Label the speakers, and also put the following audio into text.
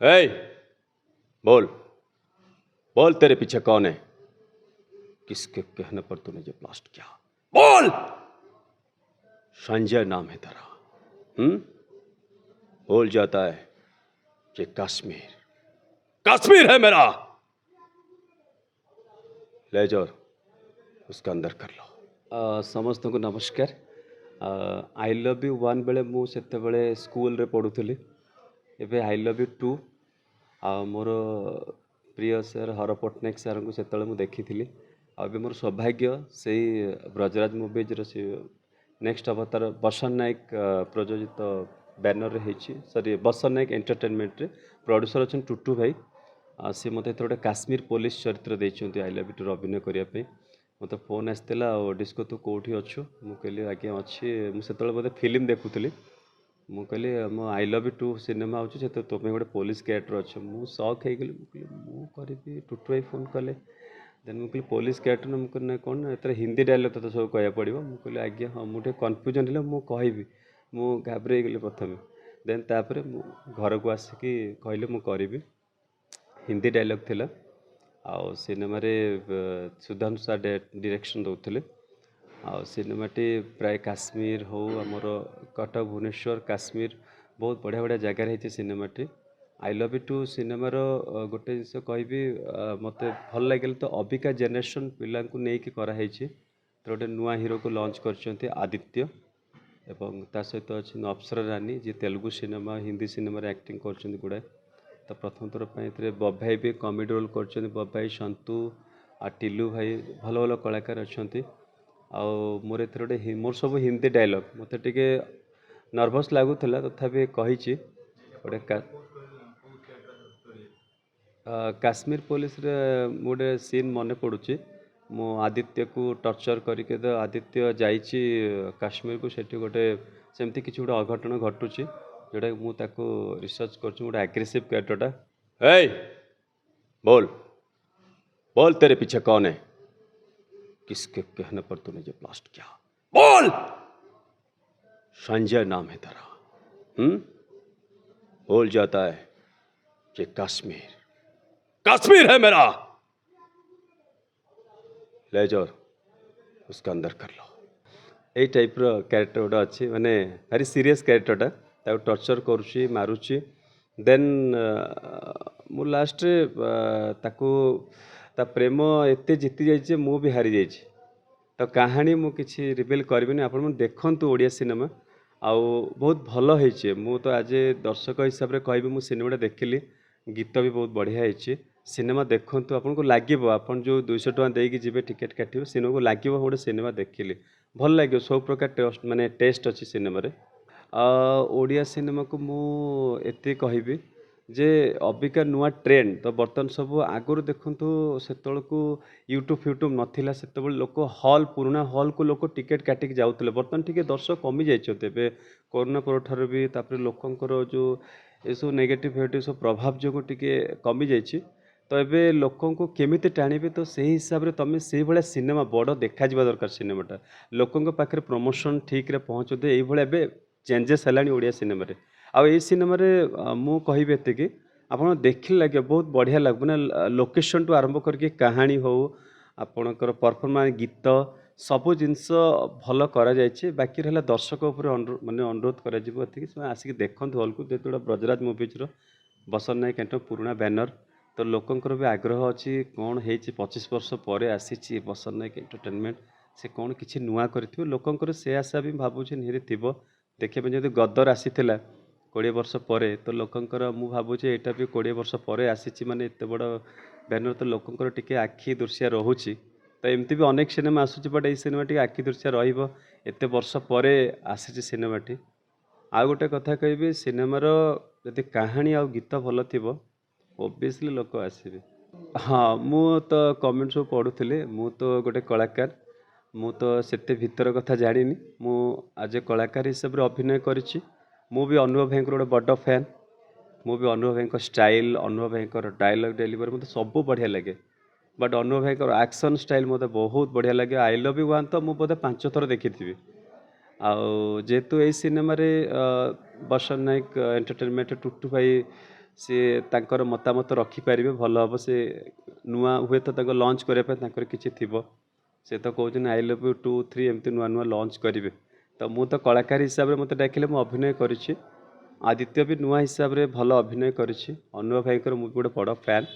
Speaker 1: ए, बोल बोल तेरे पीछे कौन है? किसके कहने पर तूने ये ब्लास्ट किया? बोल। संजय नाम है तेरा। बोल जाता है ये कश्मीर कश्मीर है मेरा। ले जाओ उसका अंदर कर लो। समस्त को नमस्कार। आई लव यू वन बेले मुझे स्कूल रे पढ़ुली एवं आई लव यू टू मोर प्रिय सर हर पट्टनायक सार को से देखी आबे मोर सौभाग्य से ब्रजराज मुवीज नेक्स्ट अवतार बसन नायक प्रयोजित बैनर सॉरी बसन नायक एंटरटेनमेंट रे प्रोड्यूसर अच्छा टुटू भाई सी मत गोटे काश्मीर पुलिस चरित्र देते आई लव यू टू अभिनय करने मत फोन आसाला डिस्को तू कौटी अच्छु मुझे आज्ञा अच्छी मुझे बोधे फिल्म देखुली मु कहली मो I love you too cinema हो तुम्हें गोटे पुलिस कैरेक्टर अच्छे मुझे सक हो गली मुझे टुटू भाई फोन कले देन मुझे पुलिस कैरेक्टर मुझे कौन ये हिंदी डायलॉग तो सब कह पड़ो मुझे आज्ञा हाँ मुझे कन्फ्यूजन है मुझे कहबी मुझे घाबरे गली प्रथम देन तापर घर को आसिकी कहले मुझे करी हिंदी डायलॉग थिला आउ सिनेमा सुधांशु सार डायरेक्शन दौले आ सिनेमाटी प्राय काश्मीर हो आमर कटक भुवनेश्वर काश्मीर बहुत बढ़िया बढ़िया जगार है सिनेमाटी आई लव यू टू सिनेमार गोटे जिस कहबी मत भल लगे तो अबिका जेनेरेशन पिला नहीं कराई तो गोटे नुआ हीरो को लॉन्च कर आदित्य एवं ता सहित अच्छी Apsara Rani ji Telugu cinema Hindi cinema acting कर गुड़ाए तो प्रथम थर पर बभाई भी कॉमेडी रोल कर बभाई संतु आ टिलू भाई भल भल कलाकार अच्छा मोर एथर गोटे मोर सब हिंदी डायलॉग मत टे नर्भस लगुला तथापि कही गोटे काश्मीर पुलिस रे गोटे सीन मन पड़ुची मो आदित्य को टर्चर करके तो आदित्य जाइए काश्मीर को सेठी गोटे सेमती किसी गोटे अघटन घटुची जोटा मुझे रिसर्च कर एग्रेसिव कैरेक्टरटा। ए, बोल बोल तेरे पीछे कौन है? किसके कहने पर तूने ये ब्लास्ट किया? बोल। संजय नाम है तेरा। बोल जाता है ये कश्मीर कश्मीर है मेरा। ले जाओ उसका अंदर कर लो। यही टाइप रो कैरेक्टर गोटे अच्छी माने भारी सीरियस कैरेक्टरटा ताको टर्चर करुच्ची मारुच्ची देन मु लास्ट ताको ता प्रेम एते जीति जाइए मु भी हारी जाइए तो कहानी मु किछि रिवील करबिनी आपण देखंतु ओडिया सिनेमा आउ बहुत भल होइछे मु तो आज दर्शक हिसाब रे कहबी मु सिनेमाटा देखिली गीत भी बहुत बढ़िया होइछे सिनेमा देखंतु आपन को लागिबो आपन जो 200 टका देकी जिबे टिकट काटिबो सिनेमा को लागिबो गोटे सिनेमा देखिली भल लगे सब प्रकार टेस्ट माने टेस्ट अच्छी सिनेमा रे ओडिया सिनेमा को मु एते कहबी जे अबिका नुआ ट्रेंड तो बर्तन सब आगुरी देखु से यूट्यूब फ्यूट्यूब नाला से लोक हल पुराना हल को लोक टिकेट काटिक जाऊे बर्तमान टी दर्शक कमी जाइए कोरोना पर भी तापर लोकंर जो ये सब नेगेटिव फेगेटिव सब प्रभाव जो टी कमी जाइए तो ये लोक केमी टाणिबे तो से हिसाब से तुम से भाया सिनेमा बड़ देखा दरकार सिनेमाटा लोकों पाखे प्रमोशन ठीक रे पहुँचते ये चेंजेस है ओडिया सिनेमा आई सिनेमा मु कहि एति आपड़ देखिले लगे बहुत बढ़िया लगे मैंने लोकेशन टू आरंभ करके कहानी हो आपणकर परफॉर्मेंस गीत सबू जिनस भल करा बाकी रहा दर्शक माने अनुरोध कर आसिक देखते हल को जो ब्रजराज मुवीज बसन नायक एंटर पुराना बैनर तो लोकंर भी आग्रह अच्छी कौन हो 25 वर्ष पर आसी बसन नायक एंटरटेनमेंट से कौन किसी नुआ कर लोकंर से आशा भी भावुँ निहरी थी देखिए जब गदर आसी 20 वर्ष पर तो लोकंर मु भावुचे यहाँ भी 20 वर्ष पर आसी माने एत बड़ बैनर तो लोकंर टिके आखि दुर्शिया रोचे तो एमती भी अनेक सिनेमा आसूँ बट ये सिनेमा टी आखि दुर्शिया रत वर्ष पर आसी सिनेमाटी आ गोटे कथा कहि सिनेमार जदि कहानी आ गीत भल थी ओबियसली लोक आसबे। हाँ मु तो कमेंट सब पढ़ुली मु तो गोटे कलाकार मु तो सेते भीतर कथा जानी मु आज कलाकार हिसाब से अभिनय करी मु भी अनुभव भाई गोटे बड़ फैन मु भी अनुभव भाई स्टाइल अनुभव भाई डायलॉग डेलीवरी मतलब सब बढ़िया लगे बट अनुभव भाई एक्शन स्टाइल मतलब बहुत बढ़िया लगे आई लव यू वन तो मुझे बोधे 5 थर देखी जेहेतु यही सिनेमा बसन नायक एंटरटेनमेंट टुटू भाई सी तांकर मतामत रखिपारे भल हम से नुआ हुए तो लंच करने किसी थी से तो कहते आई लव यू 2 3 एमती नुआ नुआ लंच करेंगे तो मु तो कलाकार हिसाब से मत डाकिले मु अभिनय करिछि आदित्य भी नुआ हिसाब से भल अभिनय करिछि अनुभ भाई मुझे गोटे बड़ फैन